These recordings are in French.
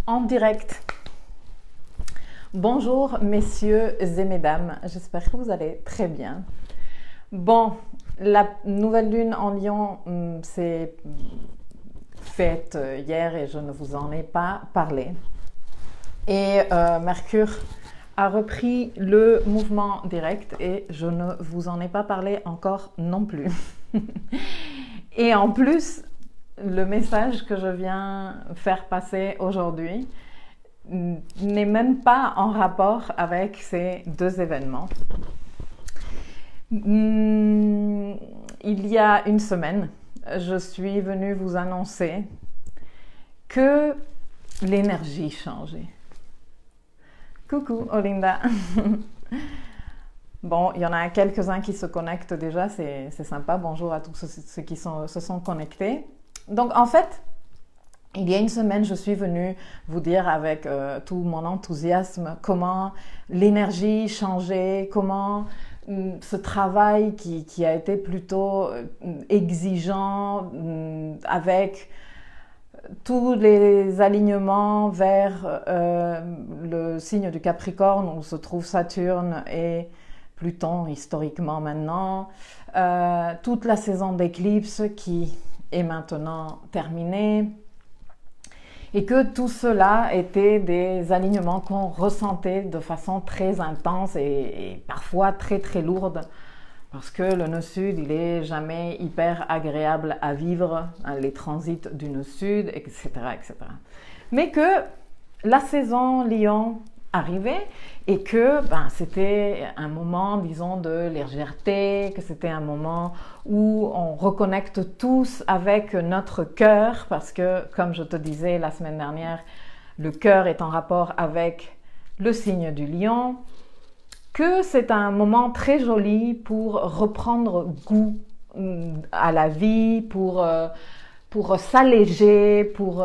En direct. Bonjour messieurs et mesdames, j'espère que vous allez très bien. Bon, la nouvelle lune en Lion s'est faite hier et je ne vous en ai pas parlé. Et Mercure a repris le mouvement direct et je ne vous en ai pas parlé encore non plus. Et en plus, le message que je viens faire passer aujourd'hui n'est même pas en rapport avec ces deux événements. Il y a une semaine, je suis venue vous annoncer que l'énergie changeait. Coucou Olinda. Bon, il y en a quelques-uns qui se connectent déjà, c'est sympa. Bonjour à tous ceux qui se sont connectés. Donc en fait, il y a une semaine, je suis venue vous dire avec tout mon enthousiasme comment l'énergie changeait, comment ce travail qui a été plutôt exigeant avec tous les alignements vers le signe du Capricorne où se trouve Saturne et Pluton historiquement maintenant, toute la saison d'éclipse qui est maintenant terminée, et que tout cela était des alignements qu'on ressentait de façon très intense et parfois très très lourde, parce que le nœud sud, il est jamais hyper agréable à vivre, hein, les transits du nœud sud, etc., etc. Mais que la saison Lion arrivait et que c'était un moment, disons, de légèreté, que c'était un moment où on reconnecte tous avec notre cœur, parce que, comme je te disais la semaine dernière, le cœur est en rapport avec le signe du lion, que c'est un moment très joli pour reprendre goût à la vie, pour s'alléger, pour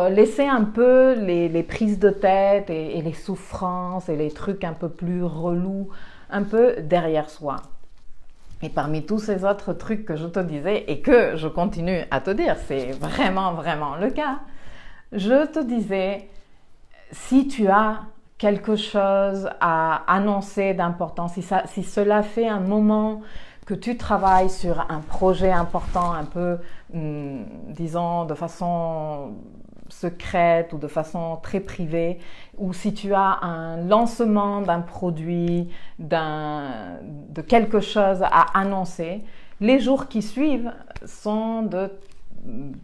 laisser un peu les prises de tête et les souffrances et les trucs un peu plus relous, un peu derrière soi. Et parmi tous ces autres trucs que je te disais et que je continue à te dire, c'est vraiment, vraiment le cas, je te disais, si tu as quelque chose à annoncer d'important, si cela fait un moment que tu travailles sur un projet important, un peu, disons, de façon secrète ou de façon très privée, ou si tu as un lancement d'un produit, de quelque chose à annoncer, les jours qui suivent sont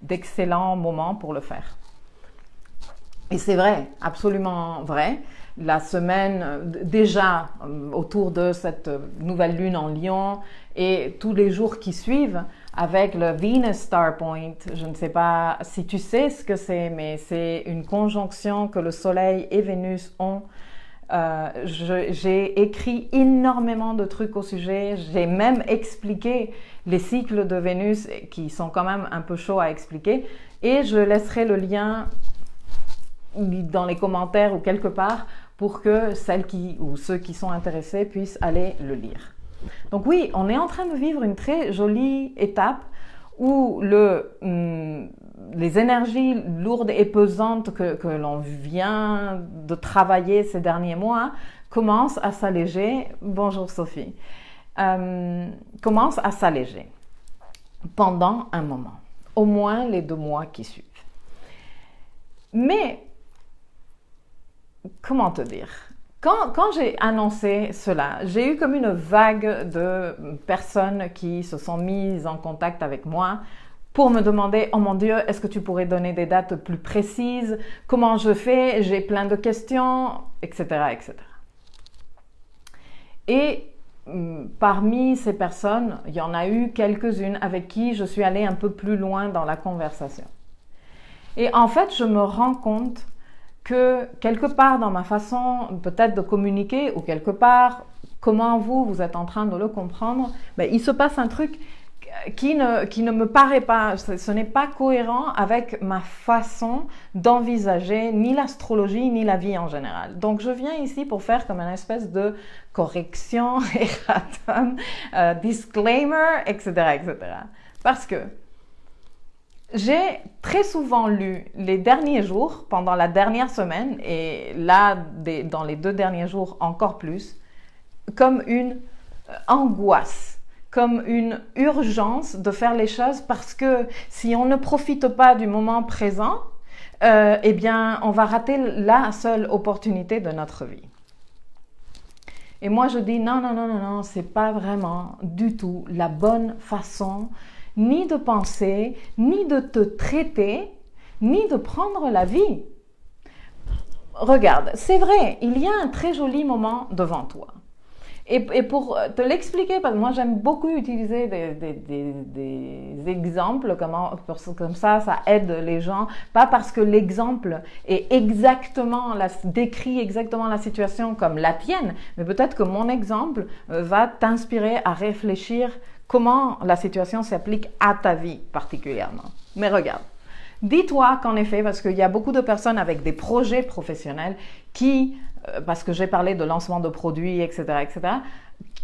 d'excellents moments pour le faire. Et c'est vrai, absolument vrai. La semaine, déjà autour de cette nouvelle lune en Lion et tous les jours qui suivent avec le Venus Star Point, je ne sais pas si tu sais ce que c'est, mais c'est une conjonction que le Soleil et Vénus ont. J'ai écrit énormément de trucs au sujet, j'ai même expliqué les cycles de Vénus qui sont quand même un peu chauds à expliquer, et je laisserai le lien dans les commentaires ou quelque part pour que celles ou ceux qui sont intéressés puissent aller le lire. Donc oui, on est en train de vivre une très jolie étape où les énergies lourdes et pesantes que l'on vient de travailler ces derniers mois commencent à s'alléger. Bonjour Sophie. Commencent à s'alléger pendant un moment, au moins les 2 mois qui suivent. Mais comment te dire? Quand j'ai annoncé cela, j'ai eu comme une vague de personnes qui se sont mises en contact avec moi pour me demander « Oh mon Dieu, est-ce que tu pourrais donner des dates plus précises? Comment je fais? J'ai plein de questions, etc. etc. » Et parmi ces personnes, il y en a eu quelques-unes avec qui je suis allée un peu plus loin dans la conversation. Et en fait, je me rends compte que quelque part dans ma façon peut-être de communiquer ou quelque part comment vous êtes en train de le comprendre, il se passe un truc qui ne me paraît pas, ce n'est pas cohérent avec ma façon d'envisager ni l'astrologie ni la vie en général. Donc je viens ici pour faire comme une espèce de correction, erratum, disclaimer, etc., etc. Parce que j'ai très souvent lu les derniers jours, pendant la dernière semaine, et là, dans les 2 derniers jours encore plus, comme une angoisse, comme une urgence de faire les choses parce que si on ne profite pas du moment présent, eh bien, on va rater la seule opportunité de notre vie. Et moi, je dis non, c'est pas vraiment du tout la bonne façon ni de penser, ni de te traiter, ni de prendre la vie. Regarde, c'est vrai, il y a un très joli moment devant toi. Et pour te l'expliquer, parce que moi j'aime beaucoup utiliser des exemples, comme ça aide les gens, pas parce que l'exemple est décrit exactement la situation comme la tienne, mais peut-être que mon exemple va t'inspirer à réfléchir comment la situation s'applique à ta vie particulièrement. Mais regarde. Dis-toi qu'en effet, parce qu'il y a beaucoup de personnes avec des projets professionnels qui, parce que j'ai parlé de lancement de produits, etc.,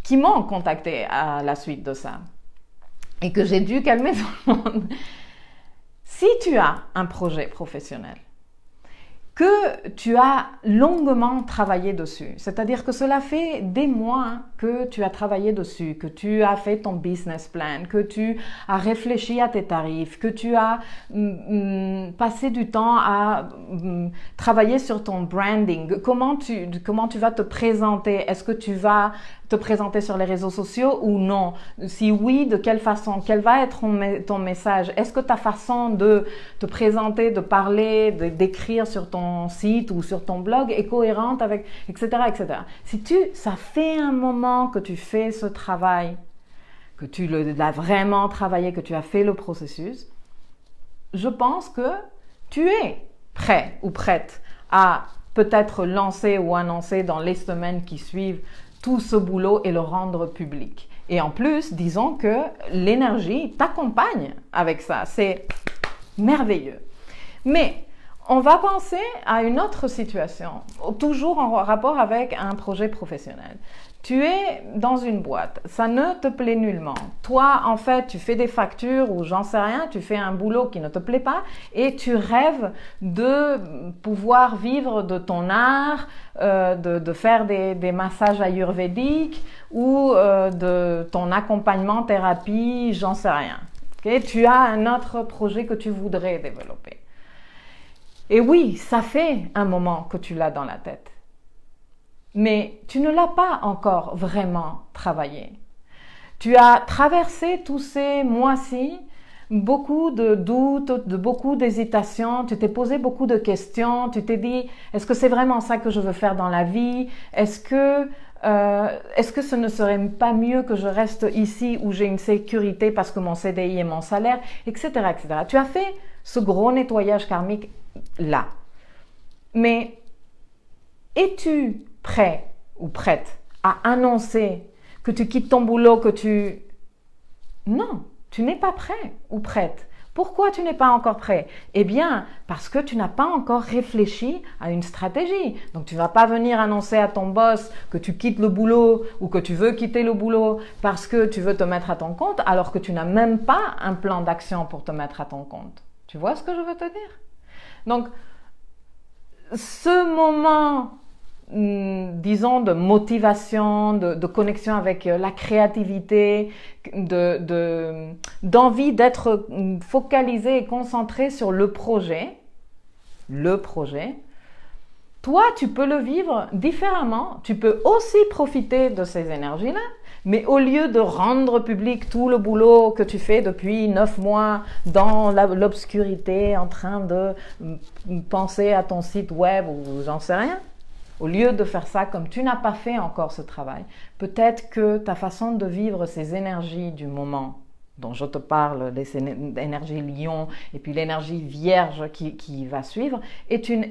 qui m'ont contacté à la suite de ça et que j'ai dû calmer tout le monde. Si tu as un projet professionnel, que tu as longuement travaillé dessus, c'est-à-dire que cela fait des mois que tu as travaillé dessus, que tu as fait ton business plan, que tu as réfléchi à tes tarifs, que tu as passé du temps à travailler sur ton branding, comment tu vas te présenter, est-ce que tu vas te présenter sur les réseaux sociaux ou non? Si oui, de quelle façon? Quel va être ton message? Est-ce que ta façon de te présenter, de parler, d'écrire sur ton site ou sur ton blog est cohérente avec, etc., etc. Si ça fait un moment que tu fais ce travail, que tu l'as vraiment travaillé, que tu as fait le processus, je pense que tu es prêt ou prête à peut-être lancer ou annoncer dans les semaines qui suivent tout ce boulot et le rendre public. Et en plus, disons que l'énergie t'accompagne avec ça. C'est merveilleux. Mais on va penser à une autre situation, toujours en rapport avec un projet professionnel. Tu es dans une boîte, ça ne te plaît nullement. Toi, en fait, tu fais des factures ou j'en sais rien, tu fais un boulot qui ne te plaît pas et tu rêves de pouvoir vivre de ton art, de faire des massages ayurvédiques ou de ton accompagnement thérapie, j'en sais rien. Okay? Tu as un autre projet que tu voudrais développer. Et oui, ça fait un moment que tu l'as dans la tête. Mais tu ne l'as pas encore vraiment travaillé. Tu as traversé tous ces mois-ci beaucoup de doutes, beaucoup d'hésitations, tu t'es posé beaucoup de questions, tu t'es dit, est-ce que c'est vraiment ça que je veux faire dans la vie? Est-ce que ce ne serait pas mieux que je reste ici où j'ai une sécurité parce que mon CDI est mon salaire, etc., etc. Tu as fait ce gros nettoyage karmique là. Mais es-tu prêt ou prête à annoncer que tu quittes ton boulot, Non, tu n'es pas prêt ou prête. Pourquoi tu n'es pas encore prêt? Eh bien, parce que tu n'as pas encore réfléchi à une stratégie. Donc, tu ne vas pas venir annoncer à ton boss que tu quittes le boulot ou que tu veux quitter le boulot parce que tu veux te mettre à ton compte alors que tu n'as même pas un plan d'action pour te mettre à ton compte. Tu vois ce que je veux te dire? Donc, ce moment, disons, de motivation, de connexion avec la créativité, d'envie d'être focalisé et concentré sur le projet, toi, tu peux le vivre différemment. Tu peux aussi profiter de ces énergies-là, mais au lieu de rendre public tout le boulot que tu fais depuis 9 mois dans l'obscurité, en train de penser à ton site web ou j'en sais rien, au lieu de faire ça comme tu n'as pas fait encore ce travail, peut-être que ta façon de vivre ces énergies du moment dont je te parle, les énergies lion et puis l'énergie vierge qui va suivre, est une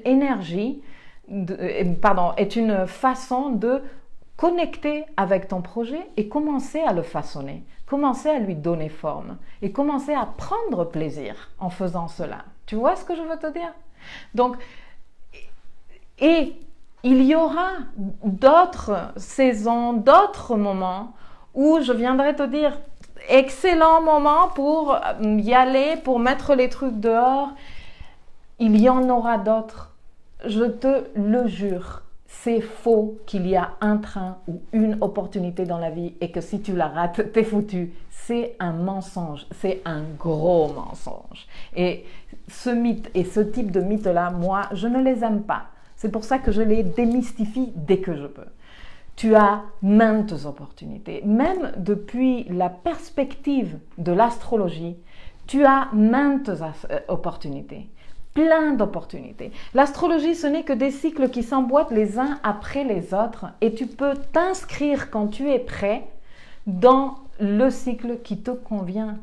façon de connecter avec ton projet et commencer à le façonner, commencer à lui donner forme et commencer à prendre plaisir en faisant cela. Tu vois ce que je veux te dire? Donc, et il y aura d'autres saisons, d'autres moments où je viendrai te dire, excellent moment pour y aller, pour mettre les trucs dehors. Il y en aura d'autres. Je te le jure. C'est faux qu'il y a un train ou une opportunité dans la vie et que si tu la rates, t'es foutu. C'est un mensonge. C'est un gros mensonge. Et ce mythe et ce type de mythe-là, moi, je ne les aime pas. C'est pour ça que je les démystifie dès que je peux. Tu as maintes opportunités. Même depuis la perspective de l'astrologie, tu as maintes opportunités. Plein d'opportunités. L'astrologie, ce n'est que des cycles qui s'emboîtent les uns après les autres et tu peux t'inscrire quand tu es prêt dans le cycle qui te convient.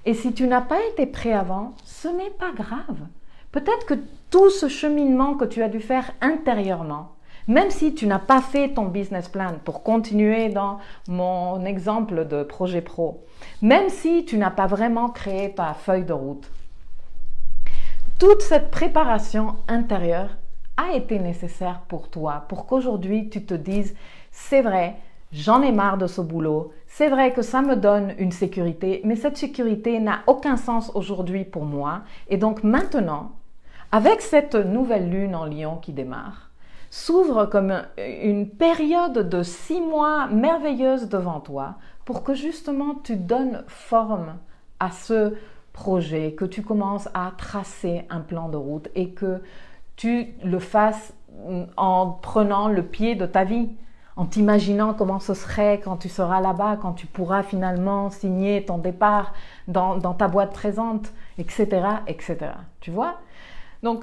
Et si tu n'as pas été prêt avant, ce n'est pas grave. Peut-être que tout ce cheminement que tu as dû faire intérieurement, même si tu n'as pas fait ton business plan, pour continuer dans mon exemple de projet pro, même si tu n'as pas vraiment créé ta feuille de route, toute cette préparation intérieure a été nécessaire pour toi, pour qu'aujourd'hui tu te dises « c'est vrai, j'en ai marre de ce boulot, c'est vrai que ça me donne une sécurité, mais cette sécurité n'a aucun sens aujourd'hui pour moi. Et donc maintenant, avec cette nouvelle lune en Lion qui démarre, s'ouvre comme une période de 6 mois merveilleuse devant toi pour que justement tu donnes forme à ce projet, que tu commences à tracer un plan de route et que tu le fasses en prenant le pied de ta vie, en t'imaginant comment ce serait quand tu seras là-bas, quand tu pourras finalement signer ton départ dans ta boîte présente, etc., etc. Tu vois? Donc,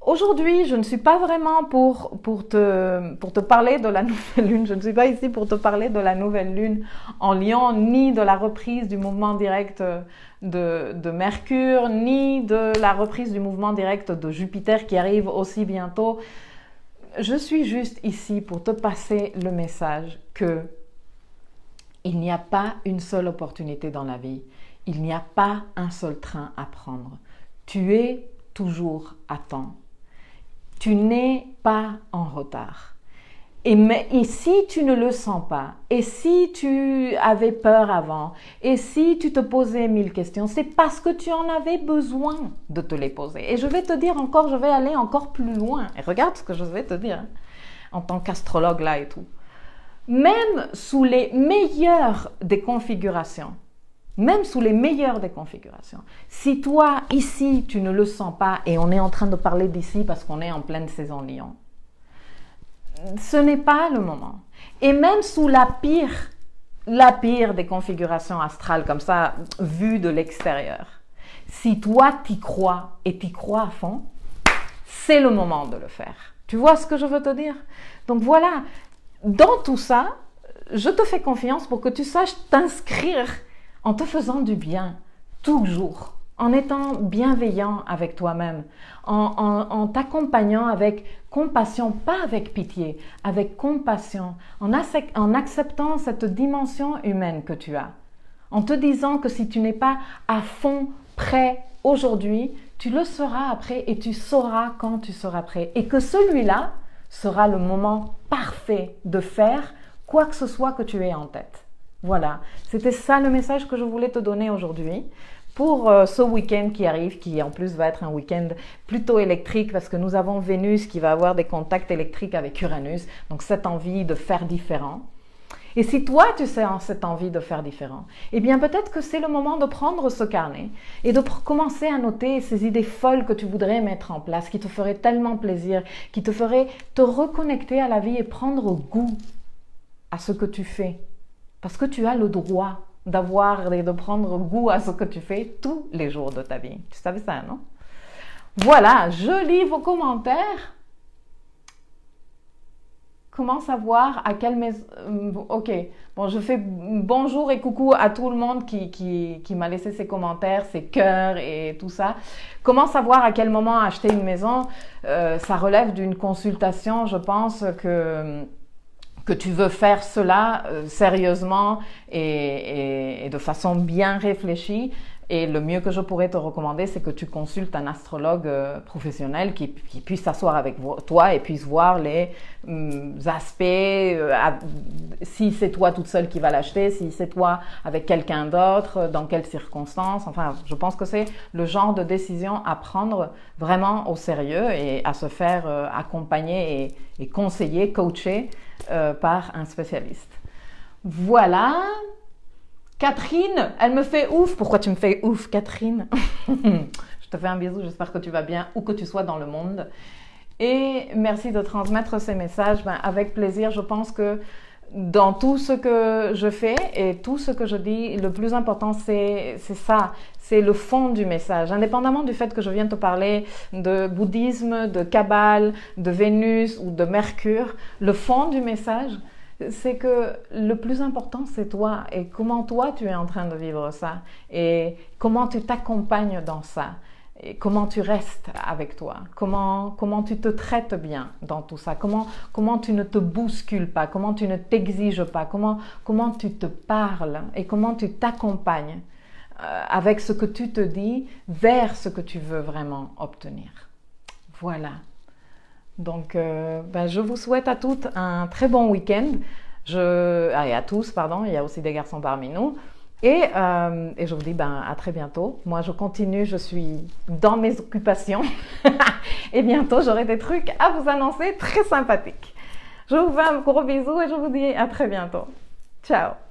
aujourd'hui, je ne suis pas vraiment pour te parler de la nouvelle lune. Je ne suis pas ici pour te parler de la nouvelle lune en Lion, ni de la reprise du mouvement direct de Mercure, ni de la reprise du mouvement direct de Jupiter qui arrive aussi bientôt. Je suis juste ici pour te passer le message que il n'y a pas une seule opportunité dans la vie. Il n'y a pas un seul train à prendre. Tu es toujours à temps. Tu n'es pas en retard. Et si tu ne le sens pas, et si tu avais peur avant, et si tu te posais 1000 questions, c'est parce que tu en avais besoin de te les poser. Et je vais te dire encore, je vais aller encore plus loin. Et regarde ce que je vais te dire, hein, en tant qu'astrologue là et tout. Même sous les meilleures des configurations, si toi, ici, tu ne le sens pas, et on est en train de parler d'ici parce qu'on est en pleine saison Lion, ce n'est pas le moment. Et même sous la pire des configurations astrales, comme ça, vues de l'extérieur, si toi, t'y crois et t'y crois à fond, c'est le moment de le faire. Tu vois ce que je veux te dire? Donc voilà, dans tout ça, je te fais confiance pour que tu saches t'inscrire en te faisant du bien, toujours, en étant bienveillant avec toi-même, en t'accompagnant avec compassion, pas avec pitié, avec compassion, en acceptant cette dimension humaine que tu as, en te disant que si tu n'es pas à fond prêt aujourd'hui, tu le seras après et tu sauras quand tu seras prêt. Et que celui-là sera le moment parfait de faire quoi que ce soit que tu aies en tête. Voilà, c'était ça le message que je voulais te donner aujourd'hui pour ce week-end qui arrive, qui en plus va être un week-end plutôt électrique parce que nous avons Vénus qui va avoir des contacts électriques avec Uranus, donc cette envie de faire différent. Et si toi, tu sens cette envie de faire différent, eh bien peut-être que c'est le moment de prendre ce carnet et de commencer à noter ces idées folles que tu voudrais mettre en place, qui te feraient tellement plaisir, qui te feraient te reconnecter à la vie et prendre goût à ce que tu fais. Parce que tu as le droit d'avoir et de prendre goût à ce que tu fais tous les jours de ta vie. Tu savais ça, non? Voilà, je lis vos commentaires. Comment savoir à quelle maison... Ok, bon, je fais bonjour et coucou à tout le monde qui m'a laissé ses commentaires, ses cœurs et tout ça. Comment savoir à quel moment acheter une maison? Ça relève d'une consultation, je pense que tu veux faire cela sérieusement et de façon bien réfléchie. Et le mieux que je pourrais te recommander, c'est que tu consultes un astrologue professionnel qui puisse s'asseoir avec toi et puisse voir les aspects, si c'est toi toute seule qui va l'acheter, si c'est toi avec quelqu'un d'autre, dans quelles circonstances. Enfin, je pense que c'est le genre de décision à prendre vraiment au sérieux et à se faire accompagner et conseiller, coacher par un spécialiste. Voilà. Catherine, elle me fait ouf. Pourquoi tu me fais ouf, Catherine? Je te fais un bisou, j'espère que tu vas bien, où que tu sois dans le monde. Et merci de transmettre ces messages. Avec plaisir, je pense que dans tout ce que je fais et tout ce que je dis, le plus important, c'est ça. C'est le fond du message. Indépendamment du fait que je viens te parler de bouddhisme, de Kabbale, de Vénus ou de Mercure, le fond du message, c'est que le plus important, c'est toi et comment toi tu es en train de vivre ça et comment tu t'accompagnes dans ça et comment tu restes avec toi, comment tu te traites bien dans tout ça, comment tu ne te bouscules pas, comment tu ne t'exiges pas, comment tu te parles et comment tu t'accompagnes avec ce que tu te dis vers ce que tu veux vraiment obtenir. Voilà. Donc, je vous souhaite à toutes un très bon week-end. Et à tous, pardon, il y a aussi des garçons parmi nous. Et je vous dis à très bientôt. Moi, je continue, je suis dans mes occupations. Et bientôt, j'aurai des trucs à vous annoncer très sympathiques. Je vous fais un gros bisou et je vous dis à très bientôt. Ciao!